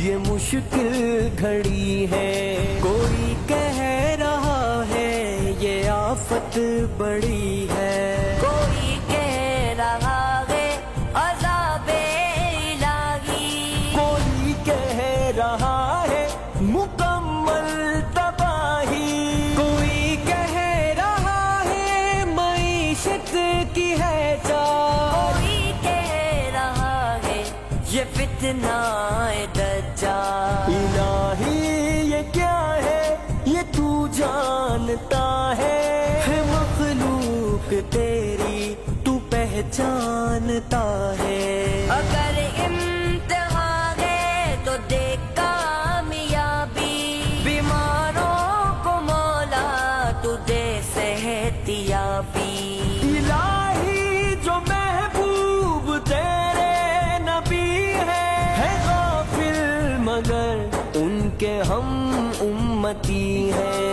یہ مشکل گھڑی ہے، کوئی کہہ رہا ہے یہ آفت بڑی ہے، کوئی کہہ رہا ہے عذاب الہی، کوئی کہہ رہا ہے مکمل تباہی، کوئی کہہ رہا ہے معیشت کی ہے چار، کوئی کہہ رہا ہے یہ فتنہ دجال۔ الہی یہ کیا ہے یہ تو جانتا ہے مخلوق تیری تو پہچانتا ہے، اگر امتحان ہے تو دیکھ کامیابی، بیماروں کو مولا تو دے صحت یابی۔ الہی جو محبوب تیرے نبی ہے غافل مگر ان کے ہم امتی ہیں،